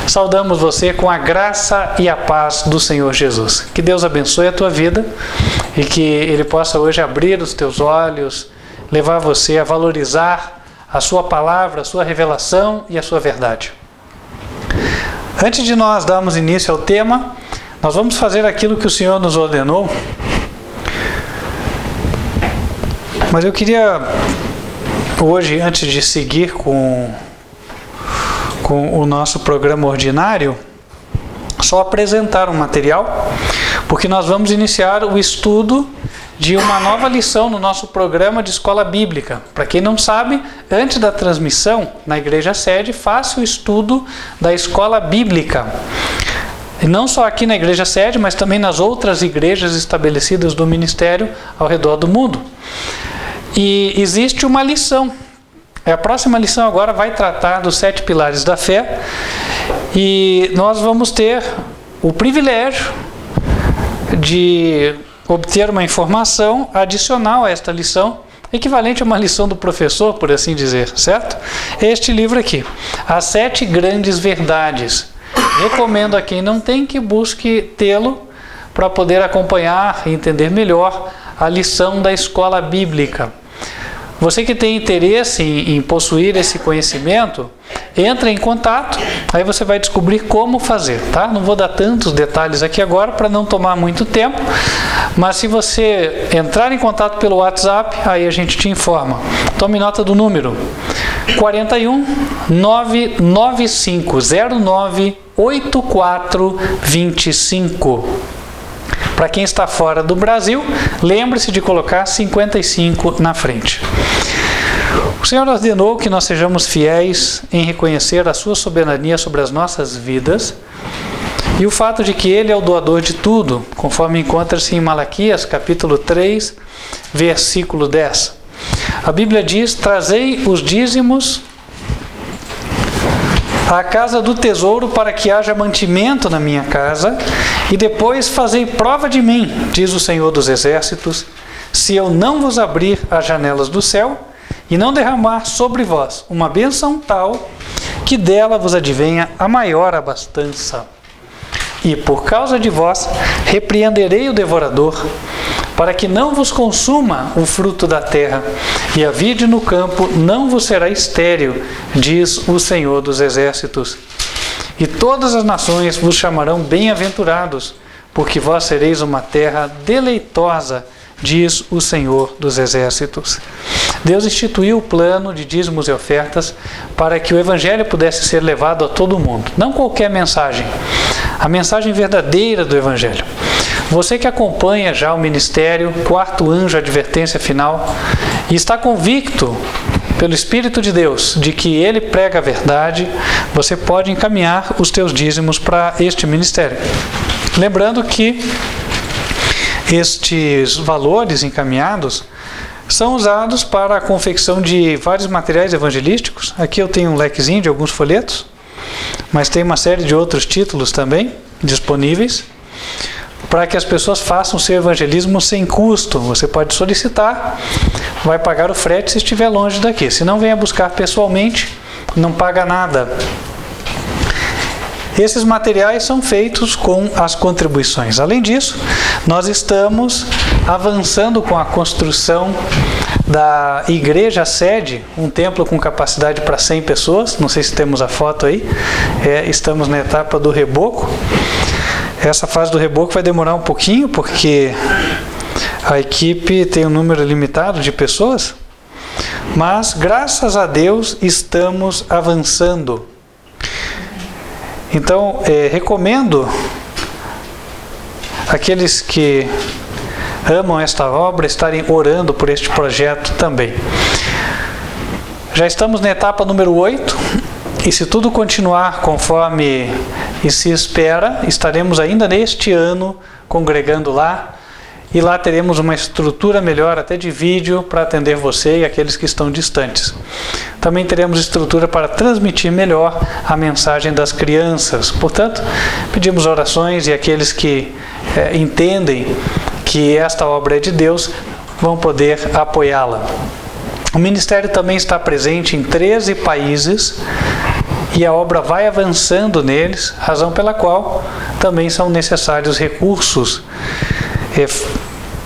Saudamos você com a graça e a paz do Senhor Jesus. Que Deus abençoe a tua vida e que Ele possa hoje abrir os teus olhos, levar você a valorizar a sua palavra, a sua revelação e a sua verdade. Antes de nós darmos início ao tema, nós vamos fazer aquilo que o Senhor nos ordenou. Mas eu queria hoje, antes de seguir com o nosso programa ordinário, só apresentar um material, porque nós vamos iniciar o estudo de uma nova lição no nosso programa de escola bíblica. Para quem não sabe, antes da transmissão na igreja sede, faça o estudo da escola bíblica. E não só aqui na igreja sede, mas também nas outras igrejas estabelecidas do ministério ao redor do mundo. E existe uma lição. A próxima lição agora vai tratar dos 7 pilares da fé. E nós vamos ter o privilégio de obter uma informação adicional a esta lição, equivalente a uma lição do professor, por assim dizer, certo? Este livro aqui, As 7 Grandes Verdades. Recomendo a quem não tem que busque tê-lo para poder acompanhar e entender melhor a lição da escola bíblica. Você que tem interesse em possuir esse conhecimento, entra em contato, aí você vai descobrir como fazer, tá? Não vou dar tantos detalhes aqui agora para não tomar muito tempo, mas se você entrar em contato pelo WhatsApp, aí a gente te informa. Tome nota do número 41 99509 8425. Para quem está fora do Brasil, lembre-se de colocar 55 na frente. O Senhor ordenou que nós sejamos fiéis em reconhecer a sua soberania sobre as nossas vidas e o fato de que Ele é o doador de tudo, conforme encontra-se em Malaquias, capítulo 3, versículo 10. A Bíblia diz: trazei os dízimos à casa do tesouro para que haja mantimento na minha casa, e depois fazei prova de mim, diz o Senhor dos Exércitos, se eu não vos abrir as janelas do céu e não derramar sobre vós uma bênção tal que dela vos advenha a maior abastança. E por causa de vós repreenderei o devorador, para que não vos consuma o fruto da terra, e a vide no campo não vos será estéril, diz o Senhor dos Exércitos. E todas as nações vos chamarão bem-aventurados, porque vós sereis uma terra deleitosa, diz o Senhor dos Exércitos. Deus instituiu o plano de dízimos e ofertas para que o Evangelho pudesse ser levado a todo mundo. Não qualquer mensagem, a mensagem verdadeira do Evangelho. Você que acompanha já o ministério, quarto anjo, advertência final, e está convicto pelo Espírito de Deus de que Ele prega a verdade, você pode encaminhar os teus dízimos para este ministério. Lembrando que estes valores encaminhados são usados para a confecção de vários materiais evangelísticos. Aqui eu tenho um lequezinho de alguns folhetos, mas tem uma série de outros títulos também disponíveis, para que as pessoas façam o seu evangelismo sem custo. Você pode solicitar, vai pagar o frete se estiver longe daqui. Se não, venha buscar pessoalmente, não paga nada. Esses materiais são feitos com as contribuições. Além disso, nós estamos avançando com a construção da igreja sede, um templo com capacidade para 100 pessoas. Não sei se temos a foto aí. Estamos na etapa do reboco. Essa fase do reboco vai demorar um pouquinho, porque a equipe tem um número limitado de pessoas, mas graças a Deus estamos avançando. Então, recomendo aqueles que amam esta obra estarem orando por este projeto também. Já estamos na etapa número 8, e se tudo continuar conforme se espera, estaremos ainda neste ano congregando lá, e lá teremos uma estrutura melhor até de vídeo para atender você e aqueles que estão distantes. Também teremos estrutura para transmitir melhor a mensagem das crianças. Portanto, pedimos orações, e aqueles que entendem que esta obra é de Deus vão poder apoiá-la. O ministério também está presente em 13 países e a obra vai avançando neles, razão pela qual também são necessários recursos.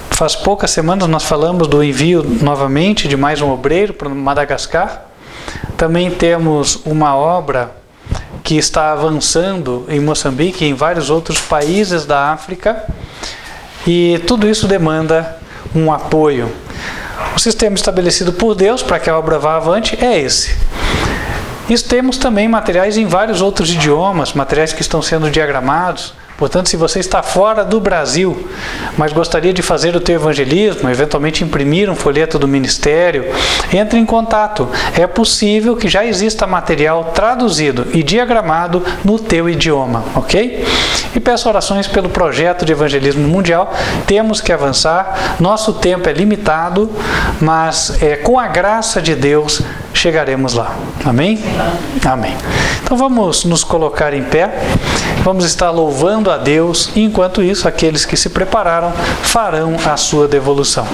Faz poucas semanas nós falamos do envio novamente de mais um obreiro para Madagascar. Também temos uma obra que está avançando em Moçambique e em vários outros países da África, e tudo isso demanda um apoio. O sistema estabelecido por Deus para que a obra vá avante é esse. E temos também materiais em vários outros idiomas, materiais que estão sendo diagramados. Portanto, se você está fora do Brasil, mas gostaria de fazer o teu evangelismo, eventualmente imprimir um folheto do ministério, entre em contato. É possível que já exista material traduzido e diagramado no teu idioma, ok? E peço orações pelo projeto de evangelismo mundial. Temos que avançar, nosso tempo é limitado, mas com a graça de Deus chegaremos lá. Amém? Amém. Então vamos nos colocar em pé, vamos estar louvando a Deus, e enquanto isso, aqueles que se prepararam farão a sua devolução.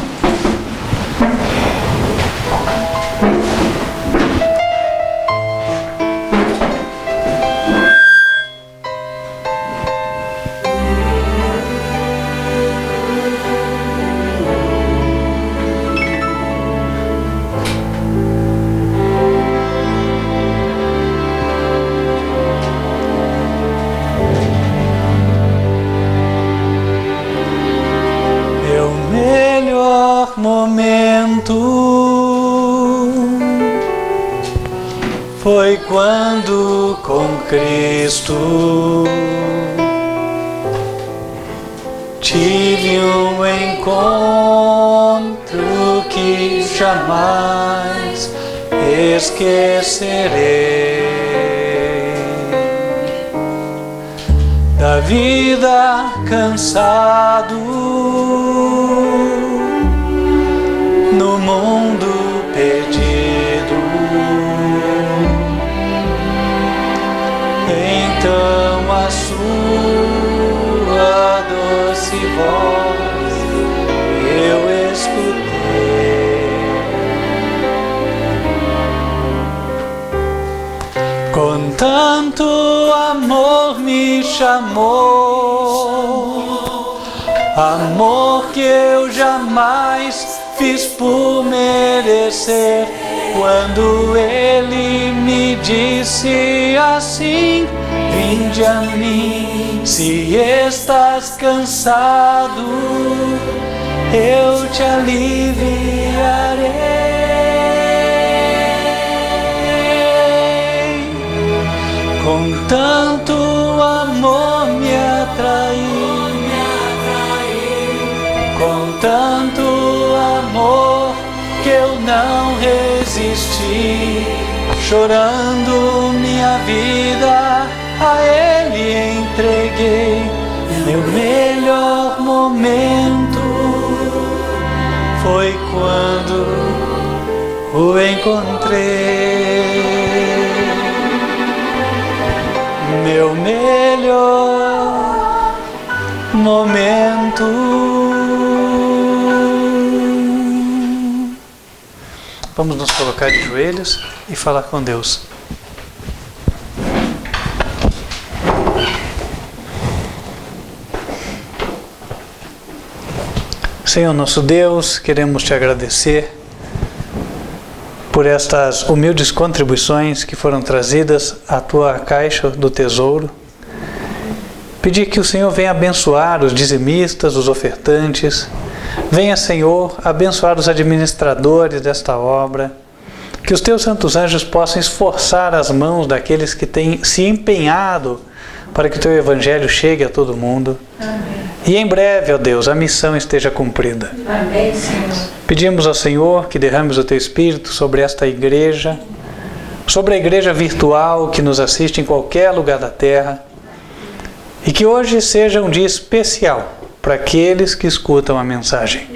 Foi quando com Cristo tive um encontro que jamais esquecerei. Da vida cansado no mundo perdido, então a sua doce voz eu escutei. Com tanto amor me chamou, amor que eu jamais fiz por merecer. Quando ele me disse assim: vinde a mim, se estás cansado, eu te aliviarei. Com tanto amor me atraiu, com tanto amor que eu não resisti, chorando minha vida a Ele entreguei. Meu melhor momento foi quando o encontrei. Meu melhor momento. Vamos nos colocar de joelhos e falar com Deus. Senhor nosso Deus, queremos te agradecer por estas humildes contribuições que foram trazidas à tua caixa do tesouro. Pedir que o Senhor venha abençoar os dizimistas, os ofertantes. Venha, Senhor, abençoar os administradores desta obra. Que os teus santos anjos possam esforçar as mãos daqueles que têm se empenhado para que o teu evangelho chegue a todo mundo. Amém. E em breve, ó Deus, a missão esteja cumprida. Amém, Senhor. Pedimos ao Senhor que derrames o teu Espírito sobre esta igreja, sobre a igreja virtual que nos assiste em qualquer lugar da terra, e que hoje seja um dia especial para aqueles que escutam a mensagem.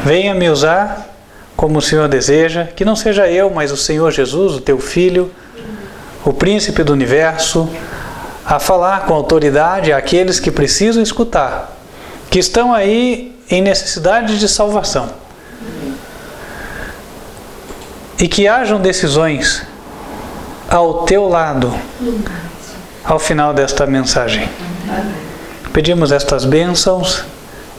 Venha me usar como o Senhor deseja, que não seja eu, mas o Senhor Jesus, o teu Filho, o príncipe do universo, a falar com autoridade àqueles que precisam escutar, que estão aí em necessidade de salvação. E que hajam decisões ao teu lado ao final desta mensagem. Pedimos estas bênçãos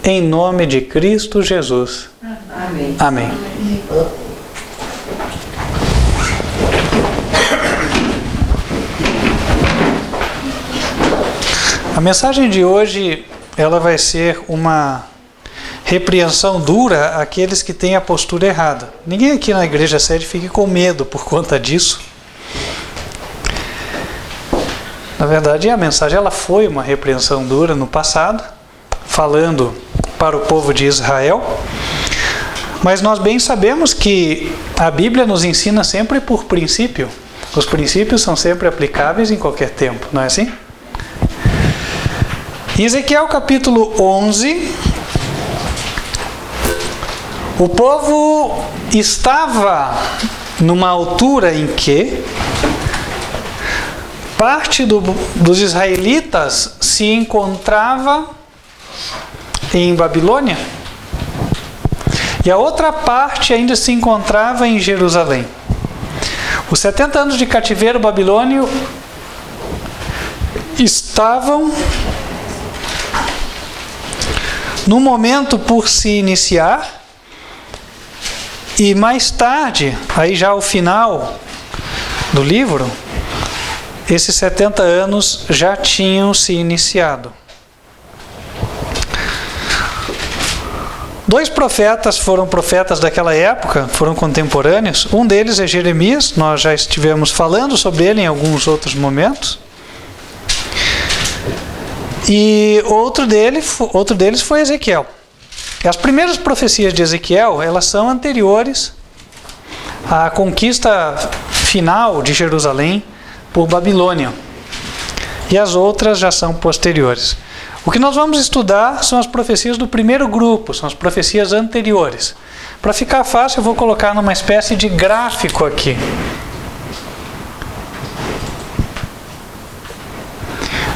em nome de Cristo Jesus. Amém. Amém. A mensagem de hoje, ela vai ser uma repreensão dura àqueles que têm a postura errada. Ninguém aqui na igreja sede fique com medo por conta disso. Na verdade, a mensagem ela foi uma repreensão dura no passado, falando para o povo de Israel. Mas nós bem sabemos que a Bíblia nos ensina sempre por princípio. Os princípios são sempre aplicáveis em qualquer tempo, não é assim? Em Ezequiel capítulo 11, o povo estava numa altura em que parte dos israelitas se encontrava em Babilônia e a outra parte ainda se encontrava em Jerusalém. Os 70 anos de cativeiro babilônio estavam no momento por se iniciar, e mais tarde, aí já ao final do livro, esses 70 anos já tinham se iniciado. Dois profetas foram profetas daquela época, foram contemporâneos. Um deles é Jeremias, nós já estivemos falando sobre ele em alguns outros momentos. E outro deles foi Ezequiel. As primeiras profecias de Ezequiel, elas são anteriores à conquista final de Jerusalém por Babilônia. E as outras já são posteriores. O que nós vamos estudar são as profecias do primeiro grupo, são as profecias anteriores. Para ficar fácil, eu vou colocar numa espécie de gráfico aqui.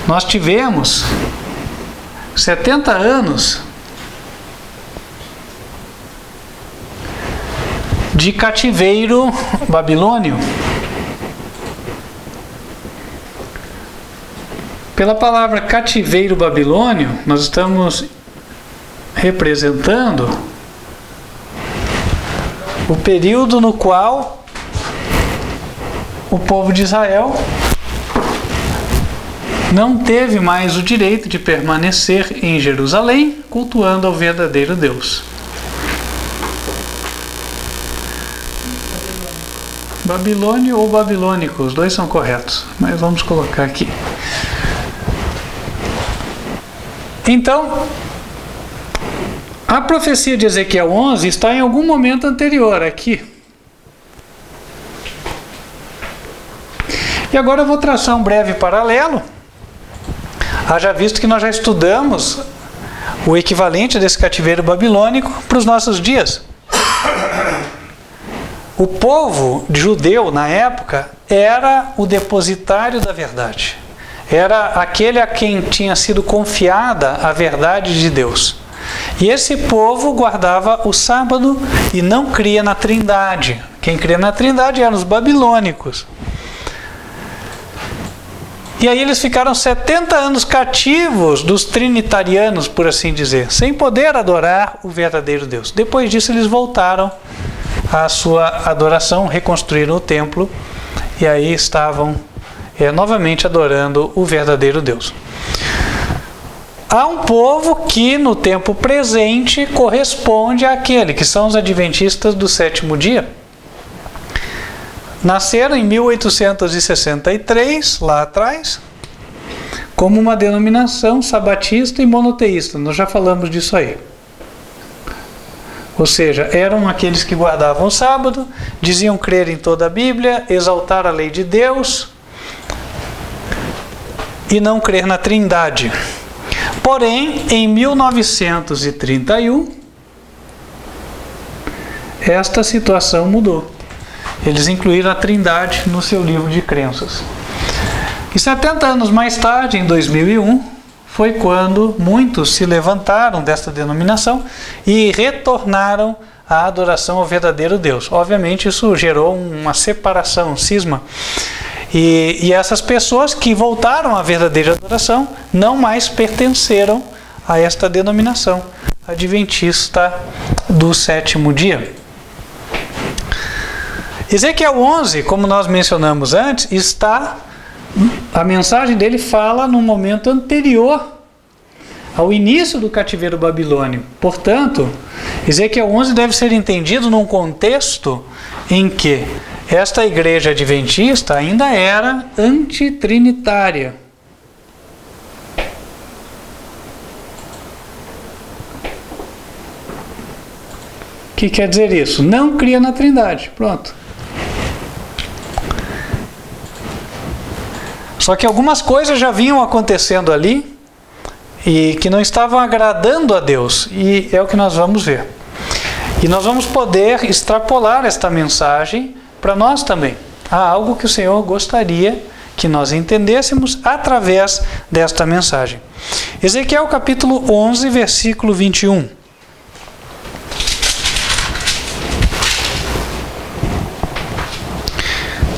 Nós tivemos 70 anos de cativeiro babilônio. Pela palavra cativeiro babilônio, nós estamos representando o período no qual o povo de Israel não teve mais o direito de permanecer em Jerusalém, cultuando ao verdadeiro Deus. Babilônio ou babilônico, os dois são corretos, mas vamos colocar aqui. Então, a profecia de Ezequiel 11 está em algum momento anterior, aqui. E agora eu vou traçar um breve paralelo. Haja visto que nós já estudamos o equivalente desse cativeiro babilônico para os nossos dias. O povo judeu, na época, era o depositário da verdade. Era aquele a quem tinha sido confiada a verdade de Deus. E esse povo guardava o sábado e não cria na Trindade. Quem cria na Trindade eram os babilônicos. E aí eles ficaram 70 anos cativos dos trinitarianos, por assim dizer, sem poder adorar o verdadeiro Deus. Depois disso eles voltaram à sua adoração, reconstruíram o templo e aí estavam novamente adorando o verdadeiro Deus. Há um povo que no tempo presente corresponde àquele que são os adventistas do sétimo dia. Nasceram em 1863, lá atrás, como uma denominação sabatista e monoteísta. Nós já falamos disso aí. Ou seja, eram aqueles que guardavam o sábado, diziam crer em toda a Bíblia, exaltar a lei de Deus e não crer na Trindade. Porém, em 1931, esta situação mudou. Eles incluíram a Trindade no seu livro de crenças. E 70 anos mais tarde, em 2001, foi quando muitos se levantaram desta denominação e retornaram à adoração ao verdadeiro Deus. Obviamente isso gerou uma separação, um cisma E essas pessoas que voltaram à verdadeira adoração não mais pertenceram a esta denominação adventista do sétimo dia. Ezequiel 11, como nós mencionamos antes, a mensagem dele fala num momento anterior ao início do cativeiro babilônio. Portanto, Ezequiel 11 deve ser entendido num contexto em que esta igreja adventista ainda era antitrinitária. O que quer dizer isso? Não cria na Trindade. Pronto. Só que algumas coisas já vinham acontecendo ali e que não estavam agradando a Deus. E é o que nós vamos ver. E nós vamos poder extrapolar esta mensagem para nós também. Há algo que o Senhor gostaria que nós entendêssemos através desta mensagem. Ezequiel capítulo 11, versículo 21.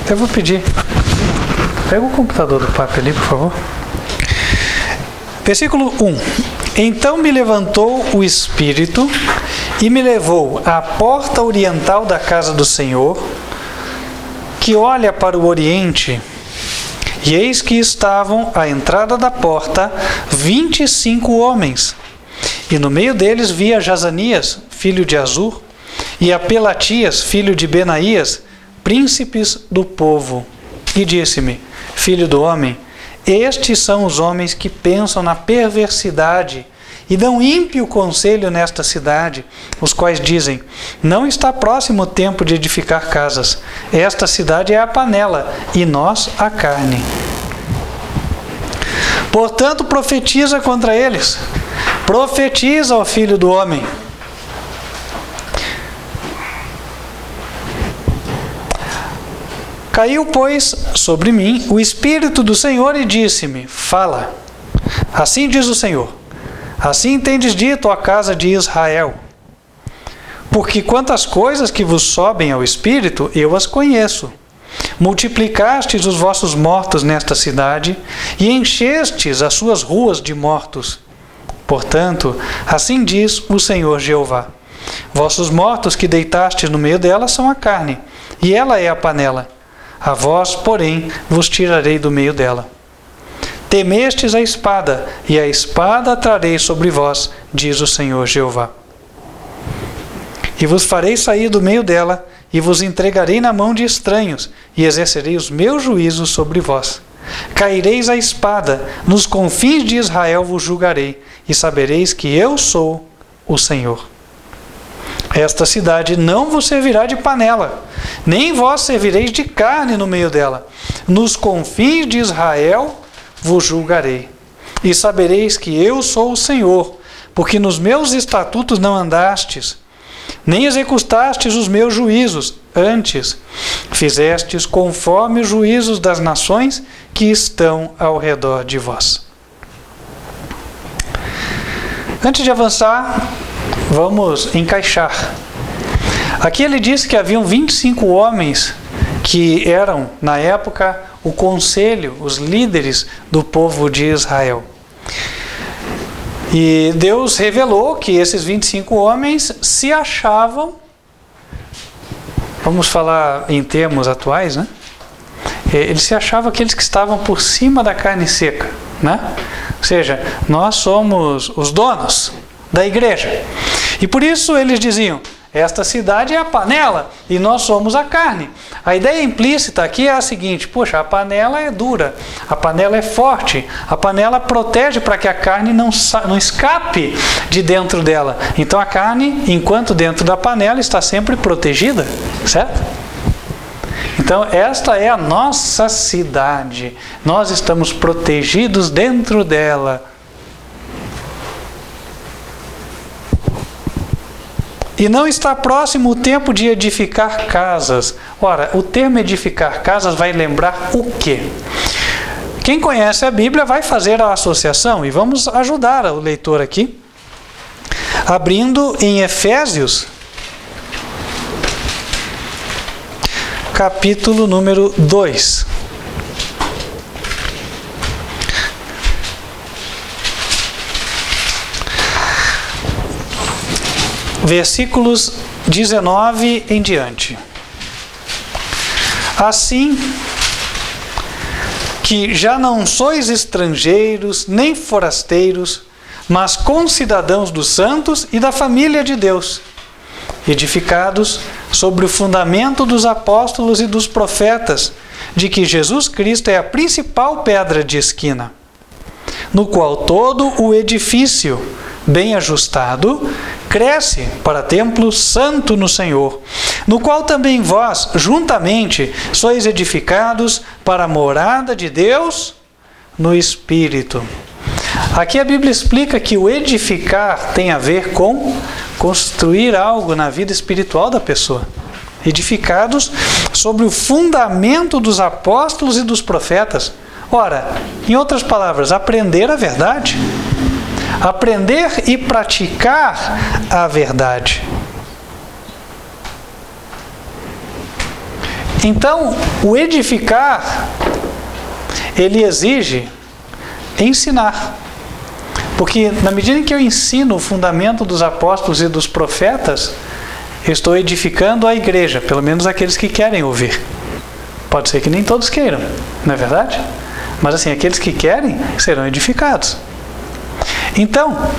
Eu vou pedir. Pega o computador do papo ali, por favor. Versículo 1. Então me levantou o Espírito e me levou à porta oriental da casa do Senhor, que olha para o oriente, e eis que estavam à entrada da porta 25 homens, e no meio deles via Jazanias, filho de Azur, e a Pelatias, filho de Benaías, príncipes do povo. E disse-me: Filho do homem, estes são os homens que pensam na perversidade e dão ímpio conselho nesta cidade, os quais dizem: não está próximo o tempo de edificar casas. Esta cidade é a panela, e nós a carne. Portanto, profetiza contra eles. Profetiza, ó filho do homem. Caiu, pois, sobre mim o Espírito do Senhor e disse-me: fala. Assim diz o Senhor: assim tendes dito à casa de Israel. Porque quantas coisas que vos sobem ao Espírito, eu as conheço. Multiplicastes os vossos mortos nesta cidade, e enchestes as suas ruas de mortos. Portanto, assim diz o Senhor Jeová: vossos mortos que deitastes no meio dela são a carne, e ela é a panela. A vós, porém, vos tirarei do meio dela. Temestes a espada, e a espada trarei sobre vós, diz o Senhor Jeová. E vos farei sair do meio dela, e vos entregarei na mão de estranhos, e exercerei os meus juízos sobre vós. Caireis a espada, nos confins de Israel vos julgarei, e sabereis que eu sou o Senhor. Esta cidade não vos servirá de panela, nem vós servireis de carne no meio dela. Nos confins de Israel vos julgarei, e sabereis que eu sou o Senhor, porque nos meus estatutos não andastes, nem executastes os meus juízos, antes fizestes conforme os juízos das nações que estão ao redor de vós. Antes de avançar, vamos encaixar. Aqui ele diz que haviam 25 homens que eram, na época, o conselho, os líderes do povo de Israel. E Deus revelou que esses 25 homens se achavam, vamos falar em termos atuais, né? Eles se achavam aqueles que estavam por cima da carne seca, né? Ou seja, nós somos os donos da igreja. E por isso eles diziam: esta cidade é a panela e nós somos a carne. A ideia implícita aqui é a seguinte: poxa, a panela é dura, a panela é forte, a panela protege para que a carne não escape de dentro dela. Então a carne, enquanto dentro da panela, está sempre protegida, certo? Então esta é a nossa cidade, nós estamos protegidos dentro dela. E não está próximo o tempo de edificar casas. Ora, o termo edificar casas vai lembrar o quê? Quem conhece a Bíblia vai fazer a associação, e vamos ajudar o leitor aqui, abrindo em Efésios, capítulo número 2. versículos 19 em diante. Assim que já não sois estrangeiros nem forasteiros, mas concidadãos dos santos e da família de Deus, edificados sobre o fundamento dos apóstolos e dos profetas, de que Jesus Cristo é a principal pedra de esquina, no qual todo o edifício, bem ajustado, cresce para templo santo no Senhor, no qual também vós, juntamente, sois edificados para a morada de Deus no Espírito. Aqui a Bíblia explica que o edificar tem a ver com construir algo na vida espiritual da pessoa. Edificados sobre o fundamento dos apóstolos e dos profetas. Ora, em outras palavras, aprender a verdade. Aprender e praticar a verdade. Então, o edificar, ele exige ensinar. Porque na medida em que eu ensino o fundamento dos apóstolos e dos profetas, eu estou edificando a igreja, pelo menos aqueles que querem ouvir. Pode ser que nem todos queiram, não é verdade? Mas assim, aqueles que querem serão edificados. Então,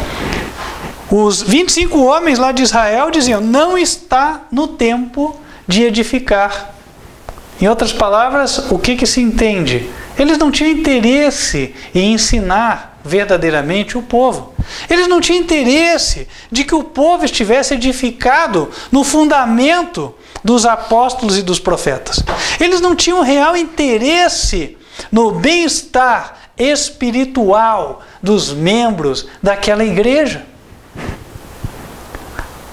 os 25 homens lá de Israel diziam, não está no tempo de edificar. Em outras palavras, o que se entende? Eles não tinham interesse em ensinar verdadeiramente o povo. Eles não tinham interesse de que o povo estivesse edificado no fundamento dos apóstolos e dos profetas. Eles não tinham real interesse no bem-estar espiritual dos membros daquela igreja.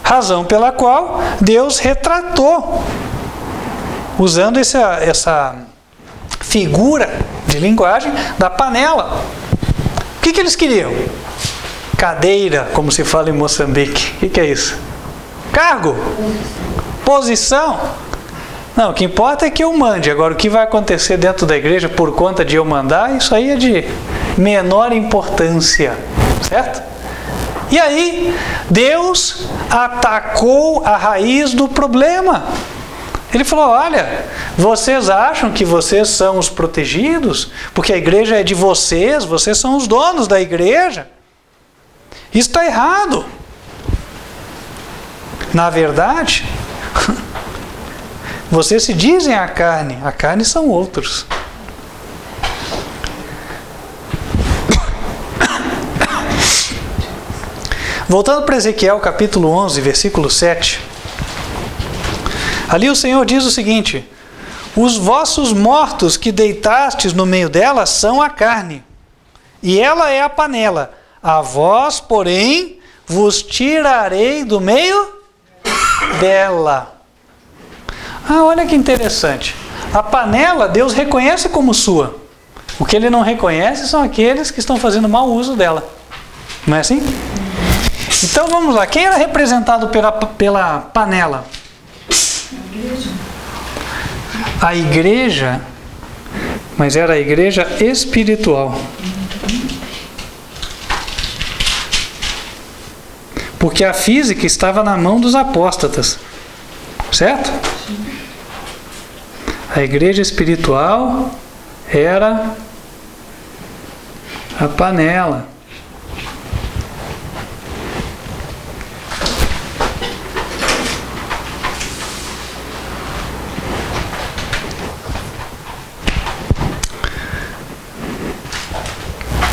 Razão pela qual Deus retratou, usando essa figura de linguagem da panela. O que eles queriam? Cadeira, como se fala em Moçambique. O que é isso? Cargo? Posição? Não, o que importa é que eu mande. Agora, o que vai acontecer dentro da igreja por conta de eu mandar, isso aí é de menor importância. Certo? E aí, Deus atacou a raiz do problema. Ele falou, olha, vocês acham que vocês são os protegidos? Porque a igreja é de vocês são os donos da igreja. Isso está errado. Na verdade, vocês se dizem a carne são outros. Voltando para Ezequiel capítulo 11, versículo 7. Ali o Senhor diz o seguinte, os vossos mortos que deitastes no meio dela são a carne, e ela é a panela. A vós, porém, vos tirarei do meio dela. Ah, olha que interessante. A panela, Deus reconhece como sua. O que Ele não reconhece são aqueles que estão fazendo mau uso dela. Não é assim? Então vamos lá. Quem era representado pela panela? A igreja, mas era a igreja espiritual. Porque a física estava na mão dos apóstatas. Certo? A igreja espiritual era a panela.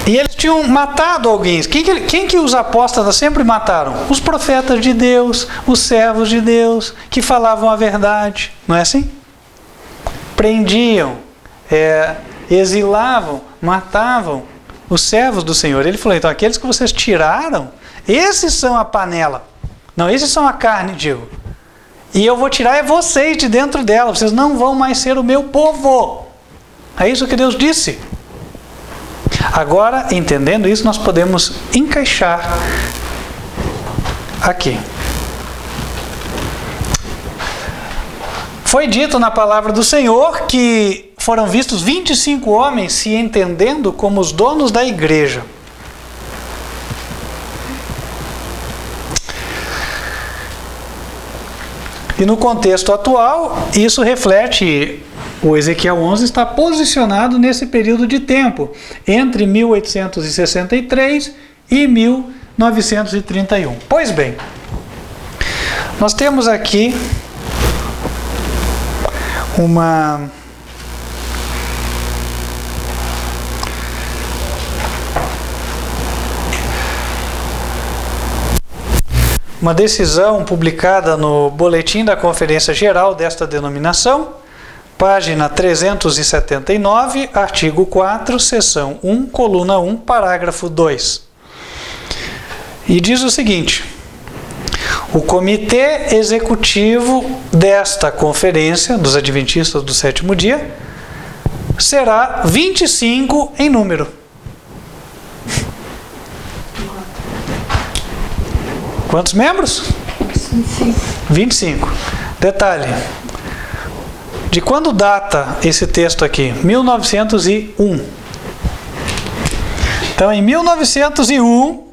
E eles tinham matado alguém. Quem que os apóstolos sempre mataram? Os profetas de Deus, os servos de Deus, que falavam a verdade. Não é assim? Prendiam, exilavam, matavam os servos do Senhor. Ele falou, então, aqueles que vocês tiraram, esses são a panela. Não, esses são a carne, digo. E eu vou tirar vocês de dentro dela. Vocês não vão mais ser o meu povo. É isso que Deus disse. Agora, entendendo isso, nós podemos encaixar aqui. Foi dito na palavra do Senhor que foram vistos 25 homens se entendendo como os donos da igreja. E no contexto atual, isso reflete, o Ezequiel 11 está posicionado nesse período de tempo, entre 1863 e 1931. Pois bem, nós temos aqui uma decisão publicada no Boletim da Conferência Geral desta denominação, página 379, artigo 4, seção 1, coluna 1, parágrafo 2. E diz o seguinte: o comitê executivo desta conferência dos Adventistas do Sétimo Dia será 25 em número. Quantos membros? 25. Detalhe: de quando data esse texto aqui? 1901. Então, em 1901,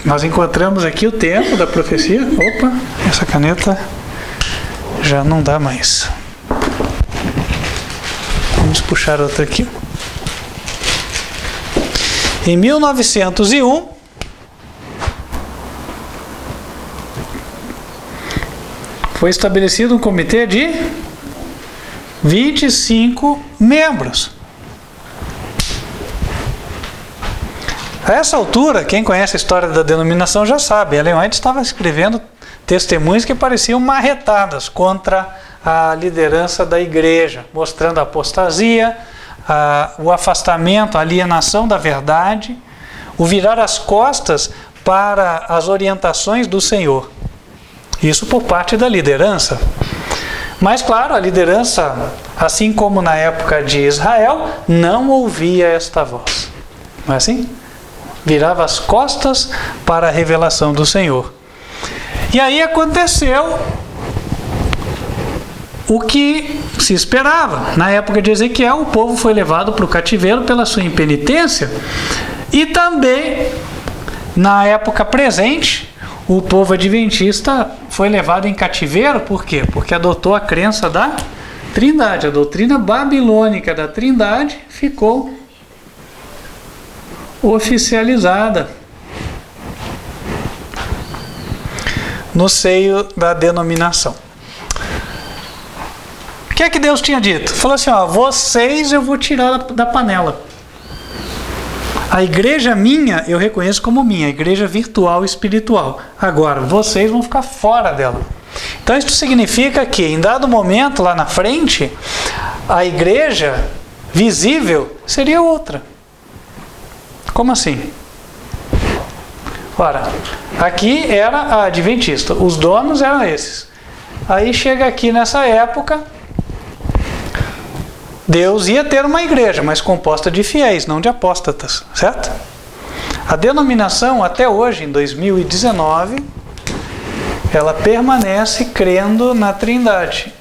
nós encontramos aqui o tempo da profecia. Opa, essa caneta já não dá mais. Vamos puxar outra aqui. Em 1901, foi estabelecido um comitê de 25 membros. A essa altura, quem conhece a história da denominação já sabe, Ellen White estava escrevendo testemunhos que pareciam marretadas contra a liderança da igreja, mostrando a apostasia, o afastamento, a alienação da verdade, o virar as costas para as orientações do Senhor. Isso por parte da liderança. Mas, claro, a liderança, assim como na época de Israel, não ouvia esta voz. Não é assim? Virava as costas para a revelação do Senhor. E aí aconteceu o que se esperava. Na época de Ezequiel, o povo foi levado para o cativeiro pela sua impenitência. E também, na época presente, o povo adventista foi levado em cativeiro, por quê? Porque adotou a crença da Trindade. A doutrina babilônica da Trindade ficou oficializada no seio da denominação. O que é que Deus tinha dito? Falou assim, ó, vocês eu vou tirar da panela. A igreja minha, eu reconheço como minha, a igreja virtual e espiritual. Agora, vocês vão ficar fora dela. Então, isso significa que, em dado momento, lá na frente, a igreja visível seria outra. Como assim? Ora, aqui era a adventista, os donos eram esses. Aí chega aqui nessa época, Deus ia ter uma igreja, mas composta de fiéis, não de apóstatas, certo? A denominação, até hoje, em 2019, ela permanece crendo na Trindade.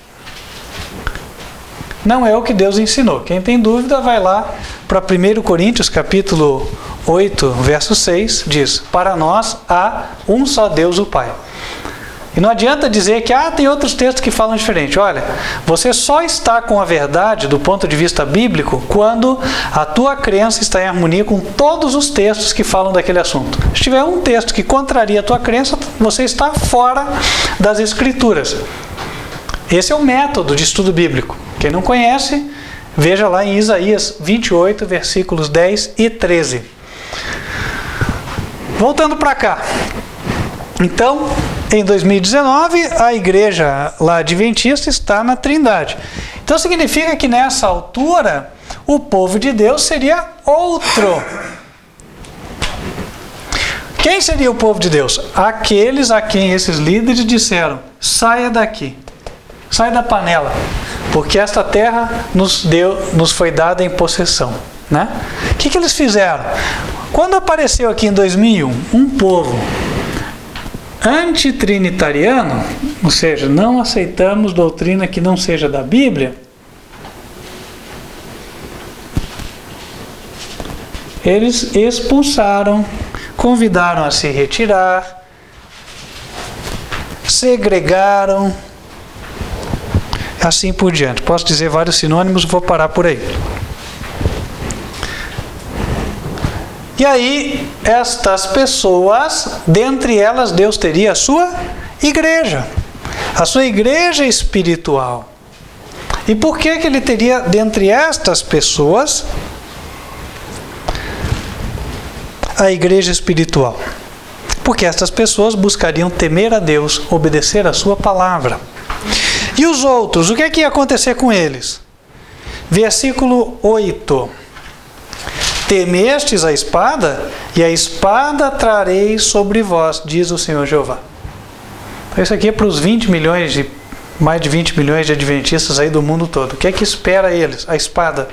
Não é o que Deus ensinou. Quem tem dúvida, vai lá para 1 Coríntios, capítulo 8, verso 6, diz: para nós há um só Deus, o Pai. E não adianta dizer que tem outros textos que falam diferente. Olha, você só está com a verdade do ponto de vista bíblico quando a tua crença está em harmonia com todos os textos que falam daquele assunto. Se tiver um texto que contraria a tua crença, você está fora das Escrituras. Esse é o método de estudo bíblico. Quem não conhece, veja lá em Isaías 28, versículos 10 e 13. Voltando para cá. Então, em 2019, a igreja lá adventista está na Trindade. Então significa que nessa altura, o povo de Deus seria outro. Quem seria o povo de Deus? Aqueles a quem esses líderes disseram: saia daqui, saia da panela, porque esta terra nos foi dada em possessão. Né? O que eles fizeram? Quando apareceu aqui em 2001 um povo antitrinitariano, ou seja, não aceitamos doutrina que não seja da Bíblia, eles expulsaram, convidaram a se retirar, segregaram, assim por diante. Posso dizer vários sinônimos, vou parar por aí. E aí, estas pessoas, dentre elas, Deus teria a sua igreja, a sua igreja espiritual. E por que Ele teria, dentre estas pessoas, a igreja espiritual? Porque estas pessoas buscariam temer a Deus, obedecer a sua palavra. E os outros, o que é que ia acontecer com eles? Versículo 8. Temestes a espada, e a espada trarei sobre vós, diz o Senhor Jeová. Isso aqui é para os mais de 20 milhões de adventistas aí do mundo todo. O que é que espera eles? A espada.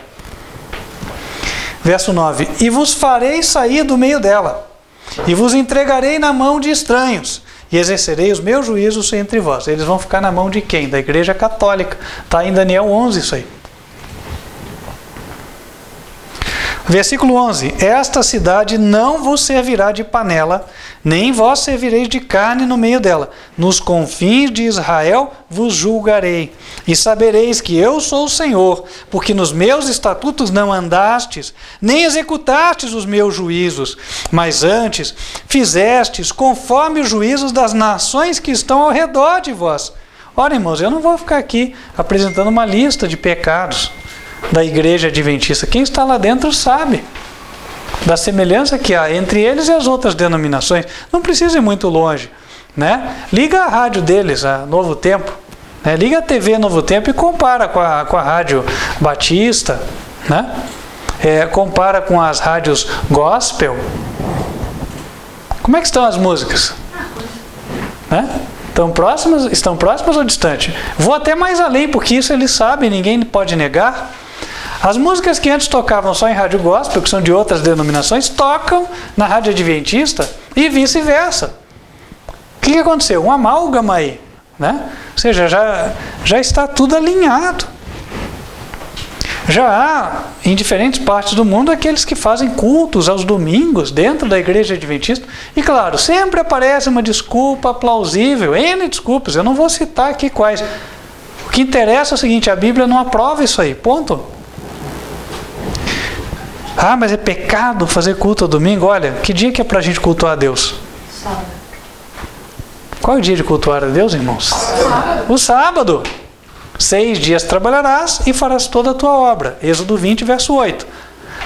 Verso 9. E vos farei sair do meio dela, e vos entregarei na mão de estranhos, e exercerei os meus juízos entre vós. Eles vão ficar na mão de quem? Da Igreja Católica. Está em Daniel 11 isso aí. Versículo 11. Esta cidade não vos servirá de panela, nem vós servireis de carne no meio dela. Nos confins de Israel vos julgarei. E sabereis que eu sou o Senhor, porque nos meus estatutos não andastes, nem executastes os meus juízos, mas antes fizestes conforme os juízos das nações que estão ao redor de vós. Ora, irmãos, eu não vou ficar aqui apresentando uma lista de pecados da igreja adventista. Quem está lá dentro sabe da semelhança que há entre eles e as outras denominações. Não precisa ir muito longe, né? Liga a rádio deles, a Novo Tempo, né? Liga a TV Novo Tempo e compara com a rádio Batista, né? Compara com as rádios gospel. Como é que estão as músicas? Né? Estão próximas ou distantes? Vou até mais além, porque isso eles sabem, ninguém pode negar. As músicas que antes tocavam só em rádio gospel, que são de outras denominações, tocam na rádio adventista e vice-versa. O que aconteceu? Um amálgama aí, né? Ou seja, já está tudo alinhado. Já há, em diferentes partes do mundo, aqueles que fazem cultos aos domingos dentro da igreja adventista. E claro, sempre aparece uma desculpa plausível, N desculpas, eu não vou citar aqui quais. O que interessa é o seguinte, a Bíblia não aprova isso aí, ponto. Ah, mas é pecado fazer culto ao domingo? Olha, que dia que é para a gente cultuar a Deus? Sábado. Qual é o dia de cultuar a Deus, irmãos? Sábado. O sábado. 6 dias trabalharás e farás toda a tua obra. Êxodo 20, verso 8.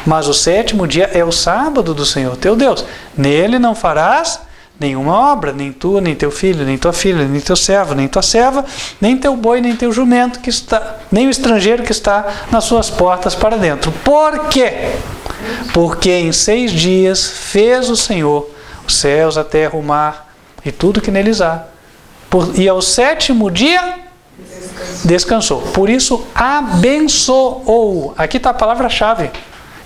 Mas o 7º dia é o sábado do Senhor teu Deus. Nele não farás nenhuma obra, nem tu, nem teu filho, nem tua filha, nem teu servo, nem tua serva, nem teu boi, nem teu jumento, nem o estrangeiro que está nas suas portas para dentro. Por quê? Porque em 6 dias fez o Senhor os céus, a terra, o mar e tudo que neles há. E ao 7º dia descansou. Por isso abençoou. Aqui está a palavra-chave.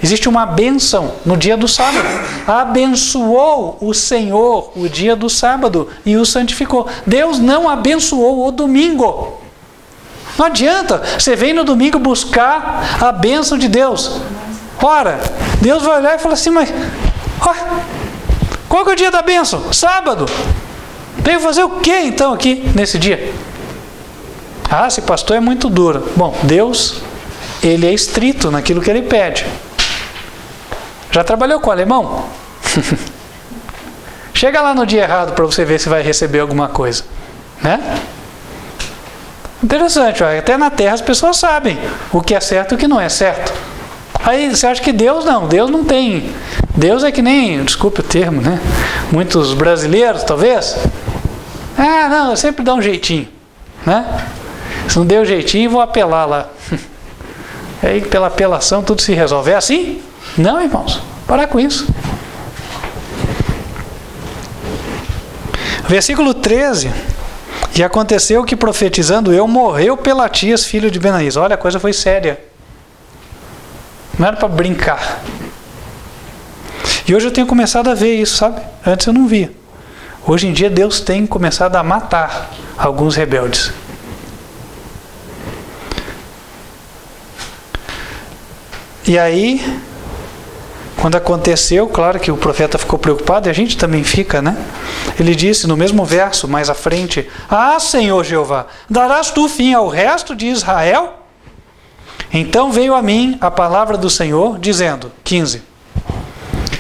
Existe uma bênção no dia do sábado. Abençoou o Senhor o dia do sábado e o santificou. Deus não abençoou o domingo. Não adianta. Você vem no domingo buscar a bênção de Deus. Ora, Deus vai olhar e falar assim, mas qual que é o dia da bênção? Sábado. Veio fazer o que então aqui nesse dia? Ah, esse pastor é muito duro. Bom, Deus, ele é estrito naquilo que ele pede. Já trabalhou com alemão? Chega lá no dia errado para você ver se vai receber alguma coisa, né? Interessante, ó, até na terra as pessoas sabem o que é certo e o que não é certo. Aí você acha que Deus não tem. Deus é que nem, desculpe o termo, né? Muitos brasileiros, talvez. Ah, não, eu sempre dou um jeitinho, né? Se não deu jeitinho, vou apelar lá. Aí pela apelação tudo se resolve. É assim? Não, irmãos. Parar com isso. Versículo 13. E aconteceu que profetizando eu, morreu Pelatias, filho de Benaís. Olha, a coisa foi séria. Não era para brincar. E hoje eu tenho começado a ver isso, sabe? Antes eu não via. Hoje em dia Deus tem começado a matar alguns rebeldes. E aí, quando aconteceu, claro que o profeta ficou ficou preocupado e a gente também fica, né? Ele disse no mesmo verso, mais à frente: Ah, Senhor Jeová, darás tu fim ao resto de Israel? Então veio a mim a palavra do Senhor, dizendo, 15: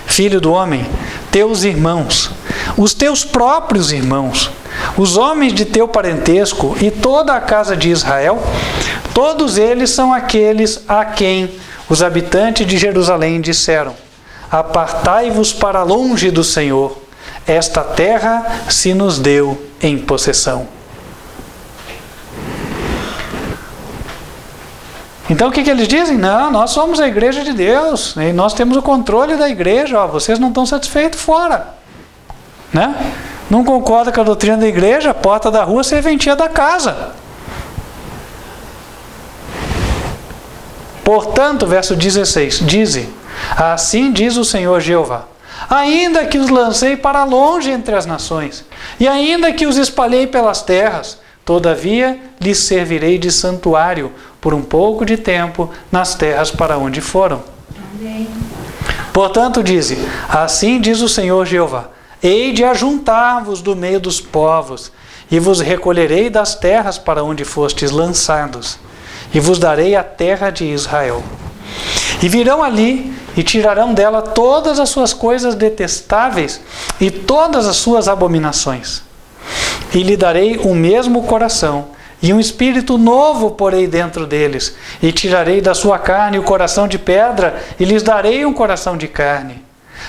Filho do homem, teus irmãos, os teus próprios irmãos, os homens de teu parentesco e toda a casa de Israel, todos eles são aqueles a quem os habitantes de Jerusalém disseram: Apartai-vos para longe do Senhor, esta terra se nos deu em possessão. Então o que eles dizem? Não, nós somos a igreja de Deus, e nós temos o controle da igreja, vocês não estão satisfeitos, fora. Né? Não concorda com a doutrina da igreja, a porta da rua, serventia da casa. Portanto, verso 16, dize: Assim diz o Senhor Jeová: Ainda que os lancei para longe entre as nações, e ainda que os espalhei pelas terras, todavia lhes servirei de santuário por um pouco de tempo nas terras para onde foram. Amém. Portanto, dize: Assim diz o Senhor Jeová: Hei de ajuntar-vos do meio dos povos, e vos recolherei das terras para onde fostes lançados, e vos darei a terra de Israel. E virão ali, e tirarão dela todas as suas coisas detestáveis, e todas as suas abominações. E lhe darei o mesmo coração, e um espírito novo porei dentro deles, e tirarei da sua carne o coração de pedra, e lhes darei um coração de carne,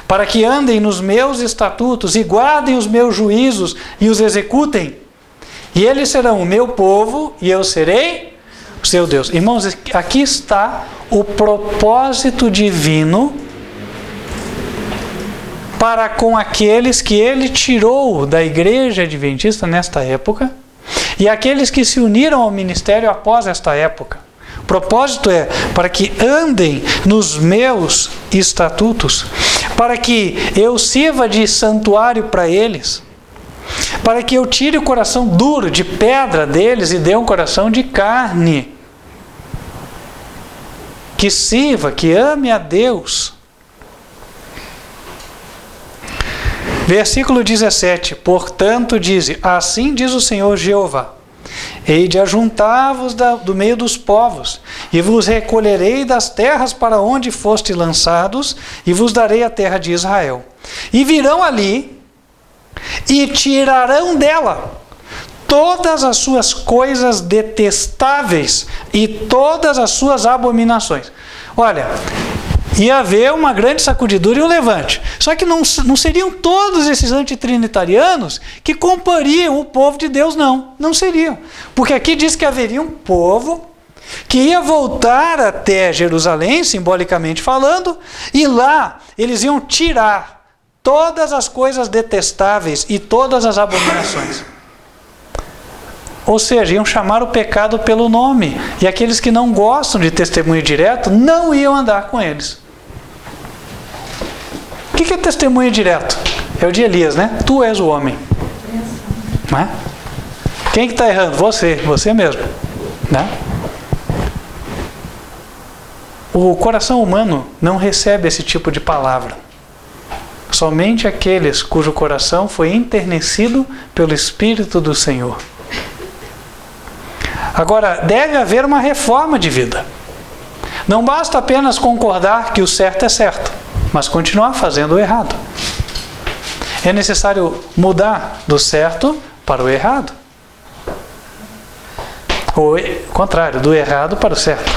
para que andem nos meus estatutos, e guardem os meus juízos, e os executem. E eles serão o meu povo, e eu serei o seu Deus. Irmãos, aqui está o propósito divino para com aqueles que ele tirou da igreja adventista nesta época, e aqueles que se uniram ao ministério após esta época. O propósito é para que andem nos meus estatutos, para que eu sirva de santuário para eles, para que eu tire o coração duro de pedra deles e dê um coração de carne, que sirva, que ame a Deus. Versículo 17: Portanto, dize: Assim diz o Senhor Jeová: Hei de ajuntar-vos do meio dos povos, e vos recolherei das terras para onde foste lançados, e vos darei a terra de Israel. E virão ali, e tirarão dela todas as suas coisas detestáveis, e todas as suas abominações. Olha, ia haver uma grande sacudidura e um levante. Só que não seriam todos esses antitrinitarianos que comprariam o povo de Deus, não seriam. Porque aqui diz que haveria um povo que ia voltar até Jerusalém, simbolicamente falando, e lá eles iam tirar todas as coisas detestáveis e todas as abominações. Ou seja, iam chamar o pecado pelo nome, e aqueles que não gostam de testemunho direto não iam andar com eles. O que é testemunho direto? É o de Elias, né? Tu és o homem. Não é? Quem que está errando? Você mesmo. Né? O coração humano não recebe esse tipo de palavra. Somente aqueles cujo coração foi enternecido pelo Espírito do Senhor. Agora, deve haver uma reforma de vida. Não basta apenas concordar que o certo é certo, mas continuar fazendo o errado. É necessário mudar do certo para o errado. Ou, ao contrário, do errado para o certo.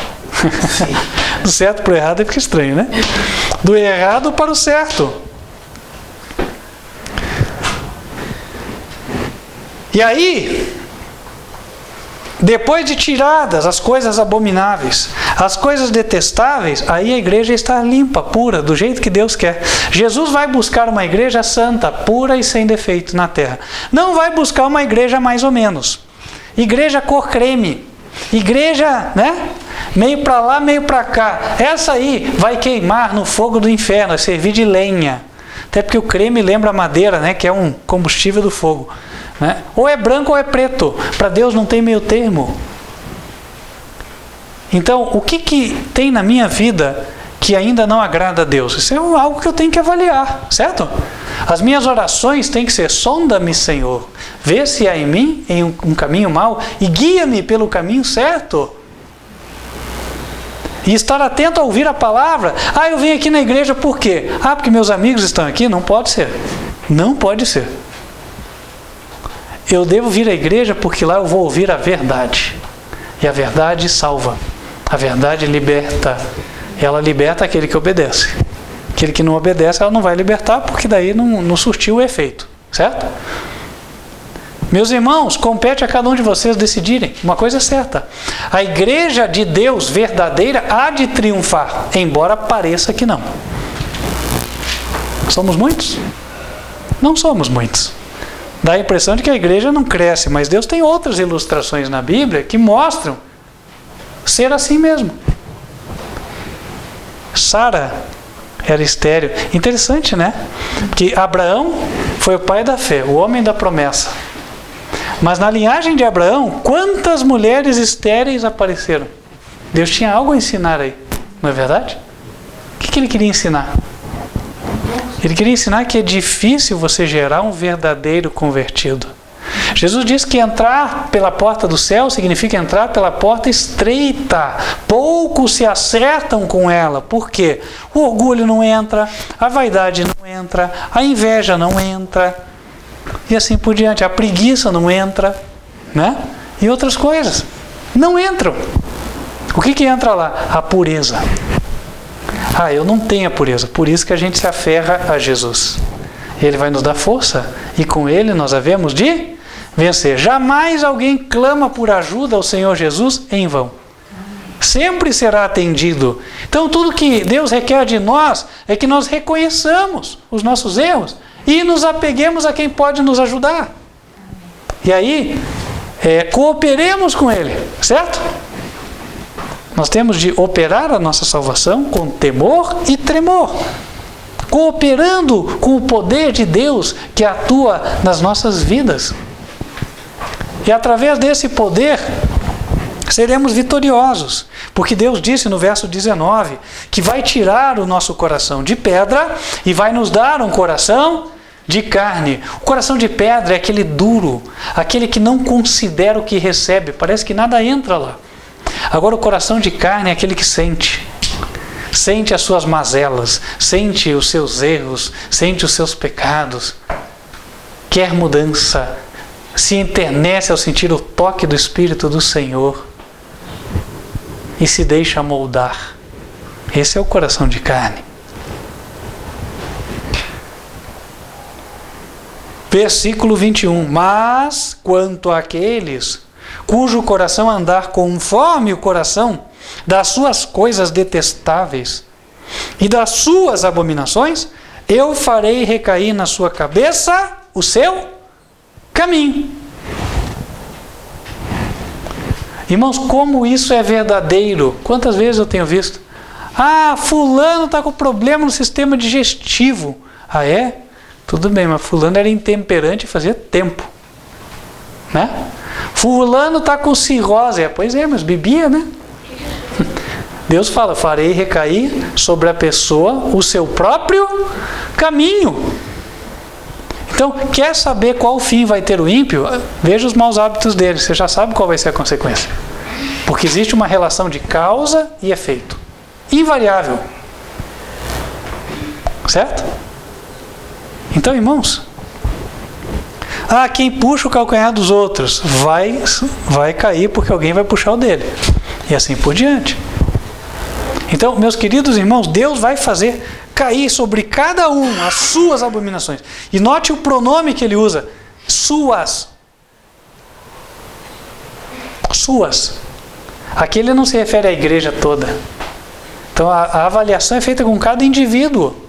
Do certo para o errado fica estranho, né? Do errado para o certo. E aí, depois de tiradas as coisas abomináveis, as coisas detestáveis, aí a igreja está limpa, pura, do jeito que Deus quer. Jesus vai buscar uma igreja santa, pura e sem defeito na terra. Não vai buscar uma igreja mais ou menos. Igreja cor creme. Igreja, né? Meio para lá, meio para cá. Essa aí vai queimar no fogo do inferno, vai servir de lenha. Até porque o creme lembra a madeira, né? Que é um combustível do fogo. Né? Ou é branco ou é preto. Para Deus não tem meio termo. Então, o que tem na minha vida que ainda não agrada a Deus? Isso é algo que eu tenho que avaliar, certo? As minhas orações têm que ser: sonda-me, Senhor, vê se há em mim um caminho mau e guia-me pelo caminho certo. E estar atento a ouvir a palavra. Ah, eu vim aqui na igreja por quê? Ah, porque meus amigos estão aqui? Não pode ser. Não pode ser. Eu devo vir à igreja porque lá eu vou ouvir a verdade. E a verdade salva. A verdade liberta. Ela liberta aquele que obedece. Aquele que não obedece, ela não vai libertar, porque daí não surtiu o efeito. Certo? Meus irmãos, compete a cada um de vocês decidirem. Uma coisa é certa: a igreja de Deus verdadeira há de triunfar, embora pareça que não. Somos muitos? Não somos muitos. Dá a impressão de que a igreja não cresce, mas Deus tem outras ilustrações na Bíblia que mostram ser assim mesmo. Sara era estéril. Interessante, né? Que Abraão foi o pai da fé, o homem da promessa. Mas na linhagem de Abraão, quantas mulheres estéreis apareceram? Deus tinha algo a ensinar aí, não é verdade? O que ele queria ensinar? Ele queria ensinar que é difícil você gerar um verdadeiro convertido. Jesus disse que entrar pela porta do céu significa entrar pela porta estreita. Poucos se acertam com ela. Por quê? O orgulho não entra, a vaidade não entra, a inveja não entra, e assim por diante. A preguiça não entra, né? E outras coisas não entram. O que entra lá? A pureza. Ah, eu não tenho a pureza. Por isso que a gente se aferra a Jesus. Ele vai nos dar força e com Ele nós havemos de vencer. Jamais alguém clama por ajuda ao Senhor Jesus em vão. Sempre será atendido. Então tudo que Deus requer de nós é que nós reconheçamos os nossos erros e nos apeguemos a quem pode nos ajudar. E aí, cooperemos com Ele, certo? Nós temos de operar a nossa salvação com temor e tremor, cooperando com o poder de Deus que atua nas nossas vidas. E através desse poder, seremos vitoriosos. Porque Deus disse no verso 19 que vai tirar o nosso coração de pedra e vai nos dar um coração de carne. O coração de pedra é aquele duro, aquele que não considera o que recebe, parece que nada entra lá. Agora o coração de carne é aquele que sente as suas mazelas, sente os seus erros, sente os seus pecados, quer mudança, se enternece ao sentir o toque do Espírito do Senhor e se deixa moldar. Esse é o coração de carne. Versículo 21. Mas quanto àqueles cujo coração andar conforme o coração das suas coisas detestáveis e das suas abominações, eu farei recair na sua cabeça o seu caminho. Irmãos, como isso é verdadeiro? Quantas vezes eu tenho visto? Ah, fulano está com problema no sistema digestivo. Ah, é? Tudo bem, mas fulano era intemperante e fazia tempo, né? Fulano está com cirrose. Pois é, mas bebia, né? Deus fala: farei recair sobre a pessoa o seu próprio caminho. Então, quer saber qual fim vai ter o ímpio? Veja os maus hábitos dele, você já sabe qual vai ser a consequência. Porque existe uma relação de causa e efeito, invariável. Certo? Então, irmãos, quem puxa o calcanhar dos outros vai cair porque alguém vai puxar o dele. E assim por diante. Então, meus queridos irmãos, Deus vai fazer cair sobre cada um as suas abominações. E note o pronome que ele usa: suas. Suas. Aqui ele não se refere à igreja toda. Então a avaliação é feita com cada indivíduo.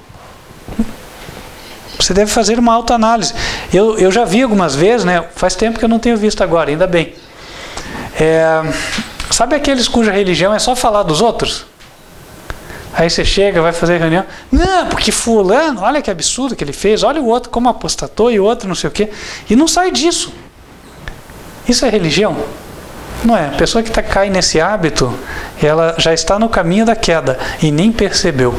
Você deve fazer uma autoanálise. Eu já vi algumas vezes, né? Faz tempo que eu não tenho visto agora, ainda bem. Sabe aqueles cuja religião é só falar dos outros? Aí você chega, vai fazer reunião. Não, porque fulano, olha que absurdo que ele fez. Olha o outro como apostatou e o outro não sei o quê. E não sai disso. Isso é religião? Não é? A pessoa que cai nesse hábito, ela já está no caminho da queda e nem percebeu.